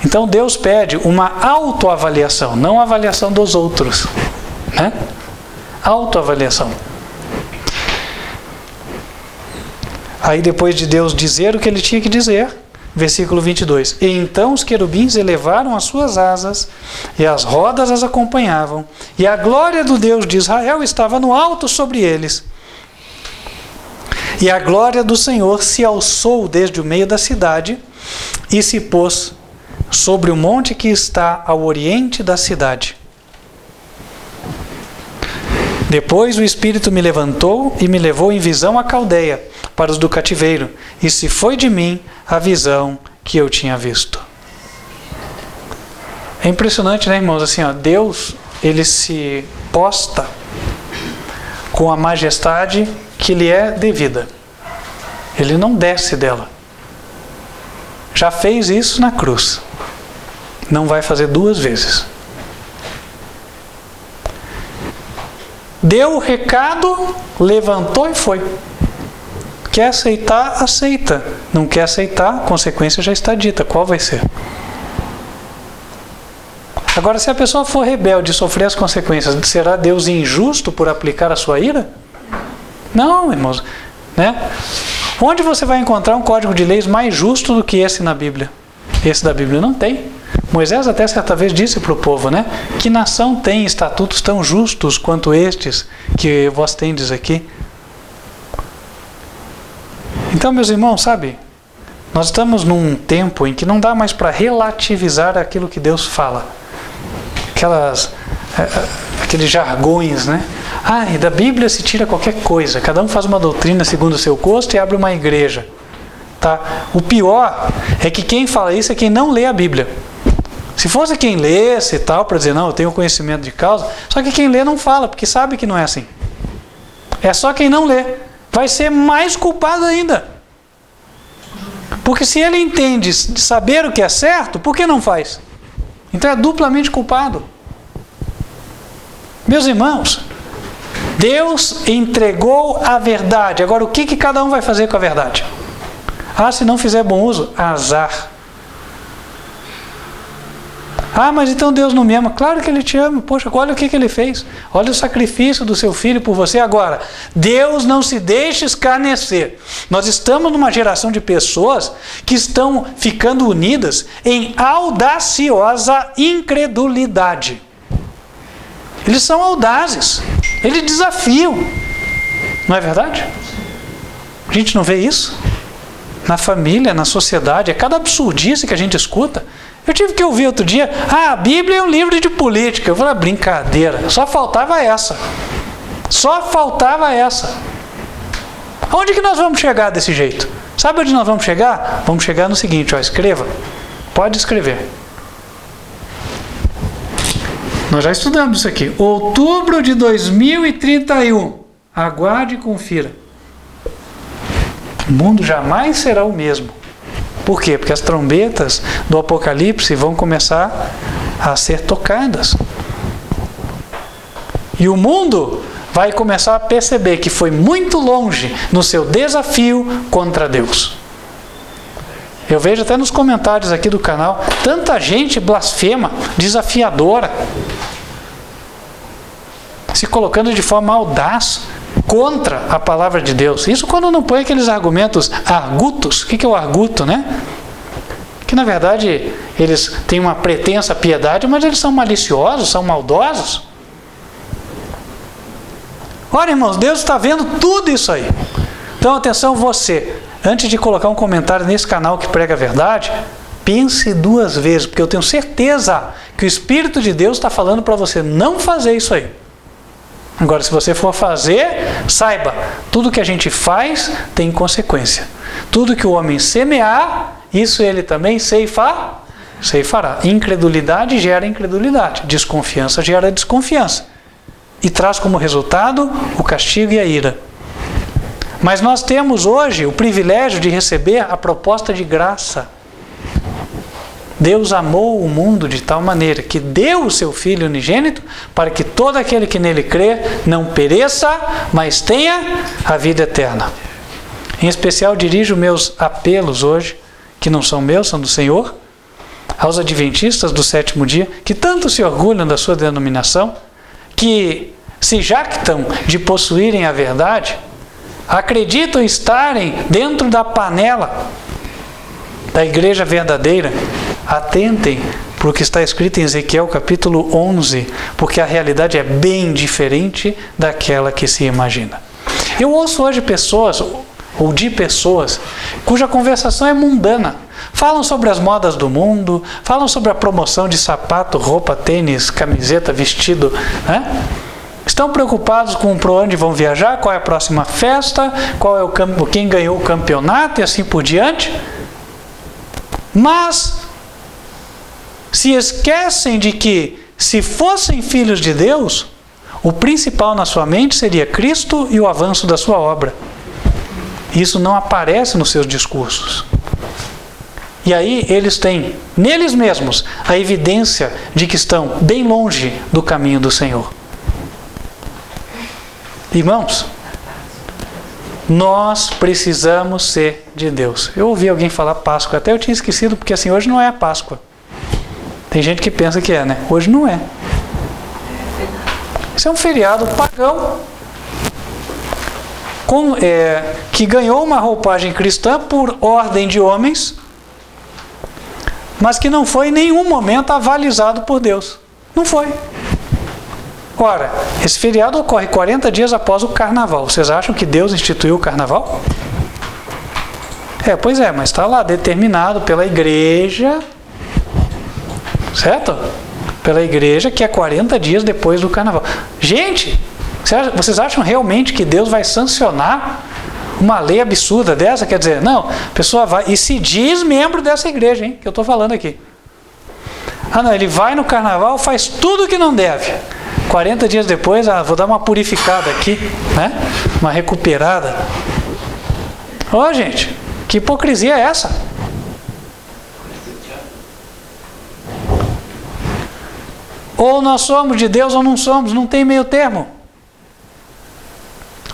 Então Deus pede uma autoavaliação, não avaliação dos outros, né? Autoavaliação. Aí depois de Deus dizer o que ele tinha que dizer, versículo 22. E então os querubins elevaram as suas asas, e as rodas as acompanhavam, e a glória do Deus de Israel estava no alto sobre eles. E a glória do Senhor se alçou desde o meio da cidade, e se pôs sobre o monte que está ao oriente da cidade. Depois o Espírito me levantou e me levou em visão à Caldeia, para os do cativeiro, e se foi de mim a visão que eu tinha visto. É impressionante, né, irmãos? Assim, ó, Deus, ele se posta com a majestade que lhe é devida. Ele não desce dela. Já fez isso na cruz. Não vai fazer 2 vezes. Deu o recado, levantou e foi. Quer aceitar, aceita. Não quer aceitar, a consequência já está dita. Qual vai ser? Agora, se a pessoa for rebelde e sofrer as consequências, será Deus injusto por aplicar a sua ira? Não, irmãos. Né? Onde você vai encontrar um código de leis mais justo do que esse na Bíblia? Esse da Bíblia não tem. Moisés até certa vez disse para o povo, né? Que nação tem estatutos tão justos quanto estes que vós tendes aqui? Então, meus irmãos, sabe? Nós estamos num tempo em que não dá mais para relativizar aquilo que Deus fala. Aqueles jargões, né? E da Bíblia se tira qualquer coisa. Cada um faz uma doutrina segundo o seu gosto e abre uma igreja. Tá? O pior é que quem fala isso é quem não lê a Bíblia. Se fosse quem lesse e tal, para dizer, não, eu tenho conhecimento de causa, só que quem lê não fala, porque sabe que não é assim. É só quem não lê. Vai ser mais culpado ainda. Porque se ele entende de saber o que é certo, por que não faz? Então é duplamente culpado. Meus irmãos, Deus entregou a verdade. Agora, o que cada um vai fazer com a verdade? Se não fizer bom uso, azar. Mas então Deus não me ama. Claro que Ele te ama. Poxa, olha o que Ele fez. Olha o sacrifício do seu filho por você. Agora, Deus não se deixa escarnecer. Nós estamos numa geração de pessoas que estão ficando unidas em audaciosa incredulidade. Eles são audazes. Eles desafiam. Não é verdade? A gente não vê isso? Na família, na sociedade. É cada absurdice que a gente escuta. Eu tive que ouvir outro dia, a Bíblia é um livro de política. Eu falei, brincadeira, só faltava essa. Só faltava essa. Aonde que nós vamos chegar desse jeito? Sabe onde nós vamos chegar? Vamos chegar no seguinte, escreva. Pode escrever. Nós já estudamos isso aqui. Outubro de 2031. Aguarde e confira. O mundo jamais será o mesmo. Por quê? Porque as trombetas do Apocalipse vão começar a ser tocadas. E o mundo vai começar a perceber que foi muito longe no seu desafio contra Deus. Eu vejo até nos comentários aqui do canal, tanta gente blasfema, desafiadora, se colocando de forma audaz contra a palavra de Deus. Isso quando não põe aqueles argumentos argutos. O que é o arguto, né? Que na verdade eles têm uma pretensa piedade, mas eles são maliciosos, são maldosos. Olha, irmãos, Deus está vendo tudo isso aí. Então atenção você, antes de colocar um comentário nesse canal que prega a verdade, pense 2 vezes, porque eu tenho certeza que o Espírito de Deus está falando para você não fazer isso aí. Agora, se você for fazer, saiba, tudo que a gente faz tem consequência. Tudo que o homem semear, isso ele também ceifará. Incredulidade gera incredulidade. Desconfiança gera desconfiança. E traz como resultado o castigo e a ira. Mas nós temos hoje o privilégio de receber a proposta de graça. Deus amou o mundo de tal maneira que deu o seu Filho unigênito para que todo aquele que nele crê não pereça, mas tenha a vida eterna. Em especial, dirijo meus apelos hoje, que não são meus, são do Senhor, aos adventistas do sétimo dia, que tanto se orgulham da sua denominação, que se jactam de possuírem a verdade, acreditam estarem dentro da panela da igreja verdadeira. Atentem para o que está escrito em Ezequiel capítulo 11, porque a realidade é bem diferente daquela que se imagina. Eu ouço hoje pessoas, ou de pessoas, cuja conversação é mundana. Falam sobre as modas do mundo, falam sobre a promoção de sapato, roupa, tênis, camiseta, vestido, né? Estão preocupados com para onde vão viajar, qual é a próxima festa, qual é quem ganhou o campeonato e assim por diante. Mas se esquecem de que, se fossem filhos de Deus, o principal na sua mente seria Cristo e o avanço da sua obra. Isso não aparece nos seus discursos. E aí eles têm, neles mesmos, a evidência de que estão bem longe do caminho do Senhor. Irmãos, nós precisamos ser de Deus. Eu ouvi alguém falar Páscoa, até eu tinha esquecido, porque assim, hoje não é a Páscoa. Tem gente que pensa que é, né? Hoje não é. Isso é um feriado pagão, que ganhou uma roupagem cristã por ordem de homens, mas que não foi em nenhum momento avalizado por Deus. Não foi. Ora, esse feriado ocorre 40 dias após o carnaval. Vocês acham que Deus instituiu o carnaval? Pois é, mas está lá determinado pela igreja, certo? Pela igreja, que é 40 dias depois do carnaval. Gente, vocês acham realmente que Deus vai sancionar uma lei absurda dessa? Quer dizer, não, a pessoa vai e se diz membro dessa igreja, hein, que eu estou falando aqui. Ah não, ele vai no carnaval, faz tudo que não deve. 40 dias depois, vou dar uma purificada aqui, né? Uma recuperada. Gente, que hipocrisia é essa? Ou nós somos de Deus ou não somos, não tem meio termo.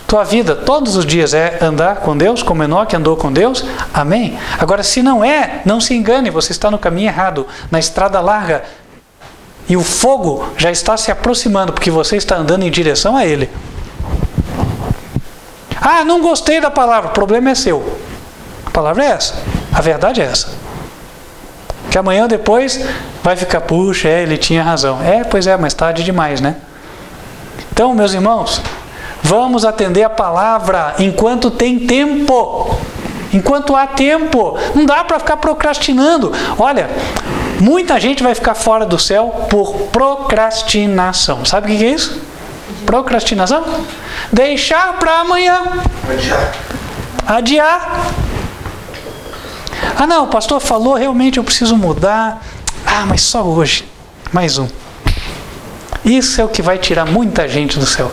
Tua vida todos os dias é andar com Deus, como Enoque andou com Deus, amém? Agora, se não é, não se engane, você está no caminho errado, na estrada larga, e o fogo já está se aproximando, porque você está andando em direção a ele. Não gostei da palavra, o problema é seu. A palavra é essa, a verdade é essa. Que amanhã depois vai ficar, puxa, ele tinha razão. Pois é, mas tarde demais, né? Então, meus irmãos, vamos atender a palavra enquanto tem tempo. Enquanto há tempo. Não dá para ficar procrastinando. Olha, muita gente vai ficar fora do céu por procrastinação. Sabe o que é isso? Procrastinação? Deixar para amanhã. Adiar. Não, o pastor falou, realmente eu preciso mudar. Mas só hoje. Mais um. Isso é o que vai tirar muita gente do céu.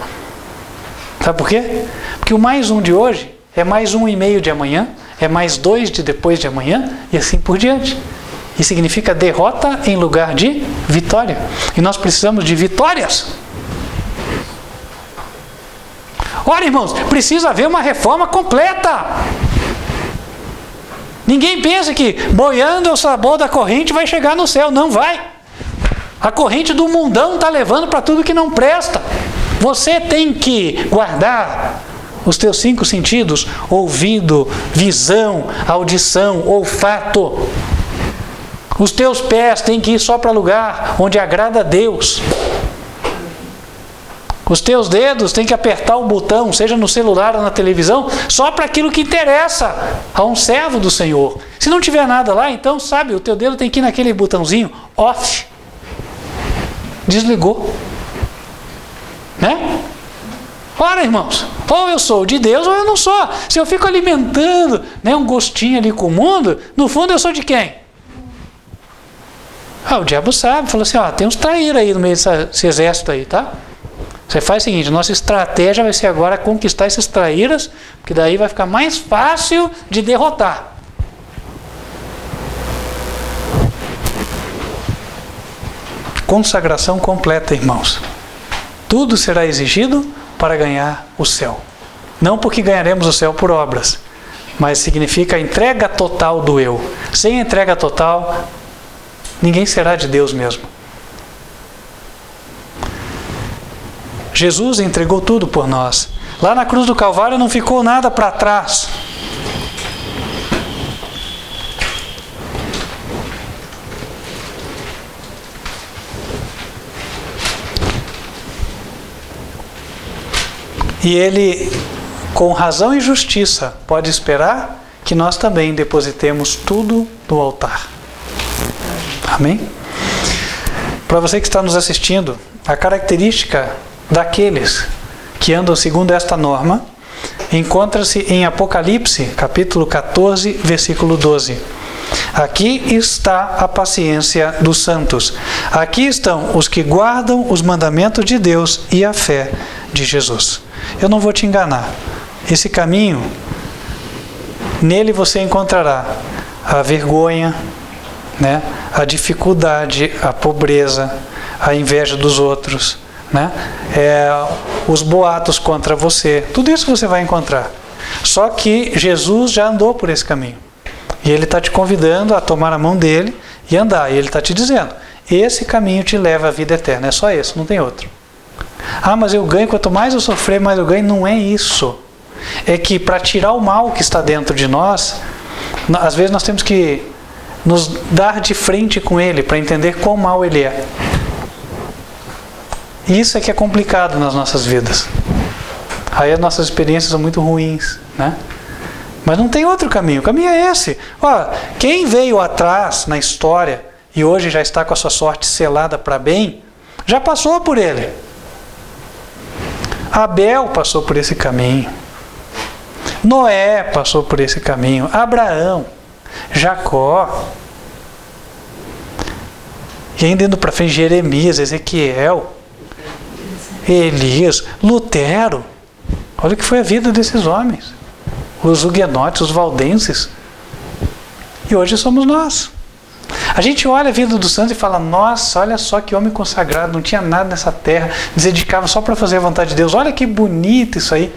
Sabe por quê? Porque o mais um de hoje é mais 1,5 de amanhã, é mais 2 de depois de amanhã, e assim por diante. E significa derrota em lugar de vitória. E nós precisamos de vitórias. Ora, irmãos, precisa haver uma reforma completa. Ninguém pensa que boiando ao sabor da corrente vai chegar no céu. Não vai. A corrente do mundão está levando para tudo que não presta. Você tem que guardar os teus 5 sentidos: ouvido, visão, audição, olfato. Os teus pés têm que ir só para lugar onde agrada a Deus. Os teus dedos têm que apertar o botão, seja no celular ou na televisão, só para aquilo que interessa a um servo do Senhor. Se não tiver nada lá, então, sabe, o teu dedo tem que ir naquele botãozinho, off. Desligou. Né? Ora, irmãos, ou eu sou de Deus ou eu não sou. Se eu fico alimentando, né, um gostinho ali com o mundo, no fundo eu sou de quem? O diabo sabe, falou assim, tem uns traíras aí no meio desse exército aí, tá? Você faz o seguinte, nossa estratégia vai ser agora conquistar esses traíras, porque daí vai ficar mais fácil de derrotar. consagração completa, irmãos. Tudo será exigido para ganhar o céu. Não porque ganharemos o céu por obras, mas significa a entrega total do eu. Sem entrega total, ninguém será de Deus mesmo. Jesus entregou tudo por nós. Lá na cruz do Calvário não ficou nada para trás. E Ele, com razão e justiça, pode esperar que nós também depositemos tudo no altar. Amém? Para você que está nos assistindo, a característica daqueles que andam segundo esta norma encontra-se em Apocalipse, capítulo 14, versículo 12. Aqui está a paciência dos santos. Aqui estão os que guardam os mandamentos de Deus e a fé de Jesus. Eu não vou te enganar. Esse caminho, nele você encontrará a vergonha, né? A dificuldade, a pobreza, a inveja dos outros, né? Os boatos contra você. Tudo isso você vai encontrar. Só que Jesus já andou por esse caminho. E Ele está te convidando a tomar a mão dele e andar. E Ele está te dizendo, esse caminho te leva à vida eterna. É só esse, não tem outro. Ah, mas eu ganho, quanto mais eu sofrer, mais eu ganho. Não é isso. É que para tirar o mal que está dentro de nós, às vezes nós temos que nos dar de frente com ele para entender quão mal ele é. Isso é que é complicado nas nossas vidas. Aí as nossas experiências são muito ruins, né? Mas não tem outro caminho. O caminho é esse. Ó, quem veio atrás na história e hoje já está com a sua sorte selada para bem, já passou por ele. Abel passou por esse caminho. Noé passou por esse caminho. Abraão, Jacó. E ainda indo para frente, Jeremias, Ezequiel, Elias, Lutero. Olha o que foi a vida desses homens. Os huguenotes, os valdenses. E hoje somos nós. A gente olha a vida dos santos e fala, nossa, olha só que homem consagrado, não tinha nada nessa terra, se dedicava só para fazer a vontade de Deus. Olha que bonito isso aí.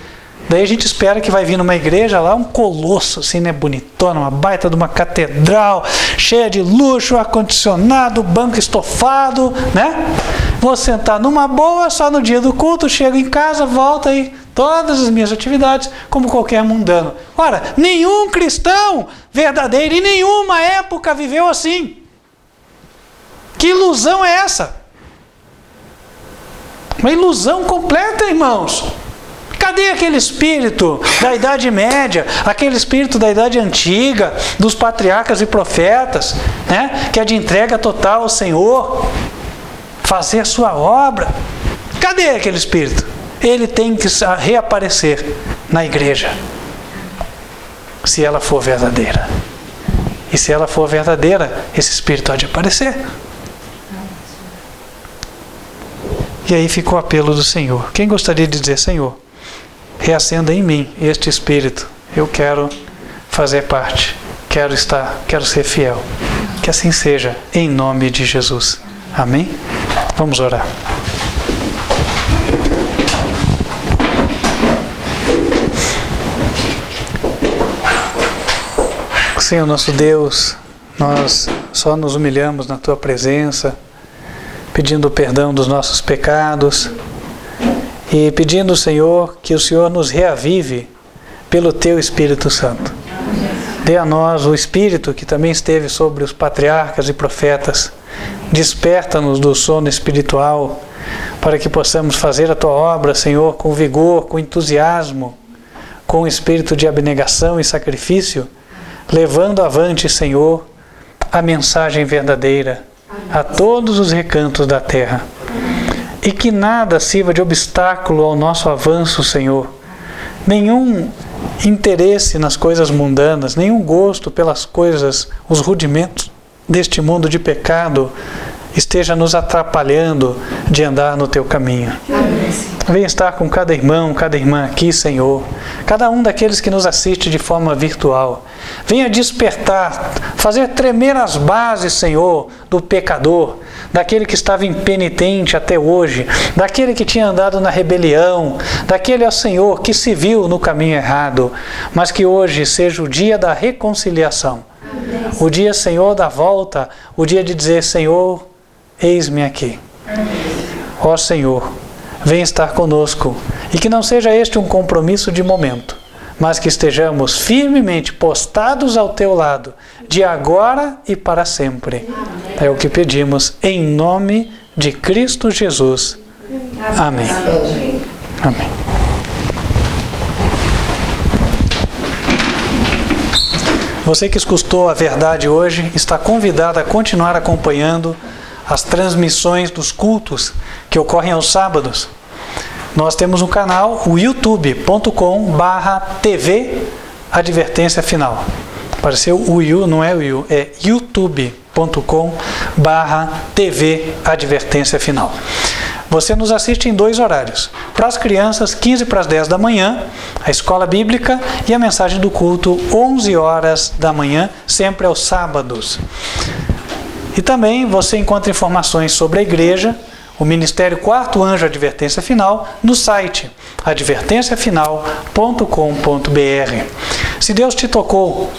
Daí a gente espera que vai vir numa igreja lá, um colosso assim, né, bonitona, uma baita de uma catedral, cheia de luxo, ar-condicionado, banco estofado, né? Vou sentar numa boa, só no dia do culto, chego em casa, volto aí, todas as minhas atividades, como qualquer mundano. Ora, nenhum cristão verdadeiro em nenhuma época viveu assim. Que ilusão é essa? Uma ilusão completa, irmãos. Cadê aquele espírito da Idade Média, aquele espírito da Idade Antiga, dos patriarcas e profetas, né? Que é de entrega total ao Senhor, fazer a sua obra? Cadê aquele espírito? Ele tem que reaparecer na igreja, se ela for verdadeira. E se ela for verdadeira, esse espírito há de aparecer. E aí fica o apelo do Senhor. Quem gostaria de dizer, Senhor, reacenda em mim este espírito. Eu quero fazer parte. Quero ser fiel. Que assim seja, em nome de Jesus. Amém? Vamos orar. Senhor nosso Deus, nós só nos humilhamos na Tua presença, pedindo perdão dos nossos pecados e pedindo, Senhor, que o Senhor nos reavive pelo Teu Espírito Santo. Dê a nós o Espírito que também esteve sobre os patriarcas e profetas. Desperta-nos do sono espiritual para que possamos fazer a Tua obra, Senhor, com vigor, com entusiasmo, com espírito de abnegação e sacrifício, levando avante, Senhor, a mensagem verdadeira a todos os recantos da terra. E que nada sirva de obstáculo ao nosso avanço, Senhor. Nenhum interesse nas coisas mundanas, nenhum gosto pelas coisas, os rudimentos deste mundo de pecado esteja nos atrapalhando de andar no Teu caminho. Venha estar com cada irmão, cada irmã aqui, Senhor. Cada um daqueles que nos assiste de forma virtual. venha despertar, fazer tremer as bases, Senhor, do pecador, daquele que estava impenitente até hoje, daquele que tinha andado na rebelião, daquele, ó Senhor, que se viu no caminho errado, mas que hoje seja o dia da reconciliação, o dia, Senhor, da volta, o dia de dizer, Senhor, eis-me aqui. Ó Senhor, vem estar conosco, e que não seja este um compromisso de momento, mas que estejamos firmemente postados ao teu lado, de agora e para sempre. É o que pedimos em nome de Cristo Jesus. Amém. Amém. Você que escutou a verdade hoje está convidado a continuar acompanhando as transmissões dos cultos que ocorrem aos sábados. Nós temos um canal, o youtube.com/TV Advertência Final. Apareceu o U, não é o U, é youtube.com/TV Advertência Final. Você nos assiste em 2 horários. Para as crianças, 15 para as 10 da manhã, a escola bíblica, e a mensagem do culto, 11 horas da manhã, sempre aos sábados. E também você encontra informações sobre a igreja, o Ministério Quarto Anjo Advertência Final, no site advertenciafinal.com.br. Se Deus te tocou,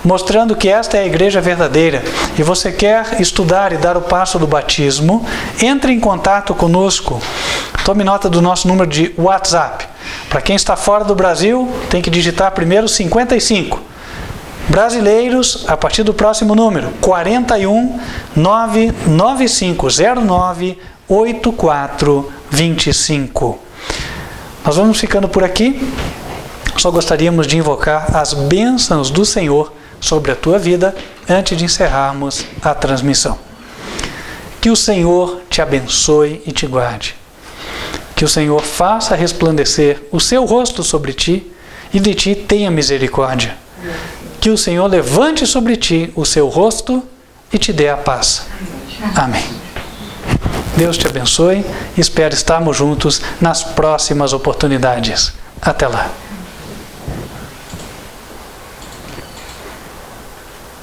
mostrando que esta é a igreja verdadeira, e você quer estudar e dar o passo do batismo, entre em contato conosco. Tome nota do nosso número de WhatsApp. Para quem está fora do Brasil, tem que digitar primeiro 55. Brasileiros, a partir do próximo número, 41 99509 8425. Nós vamos ficando por aqui. Só gostaríamos de invocar as bênçãos do Senhor sobre a tua vida antes de encerrarmos a transmissão. Que o Senhor te abençoe e te guarde. Que o Senhor faça resplandecer o seu rosto sobre ti e de ti tenha misericórdia. Que o Senhor levante sobre ti o seu rosto e te dê a paz. Amém. Deus te abençoe e espero estarmos juntos nas próximas oportunidades. Até lá.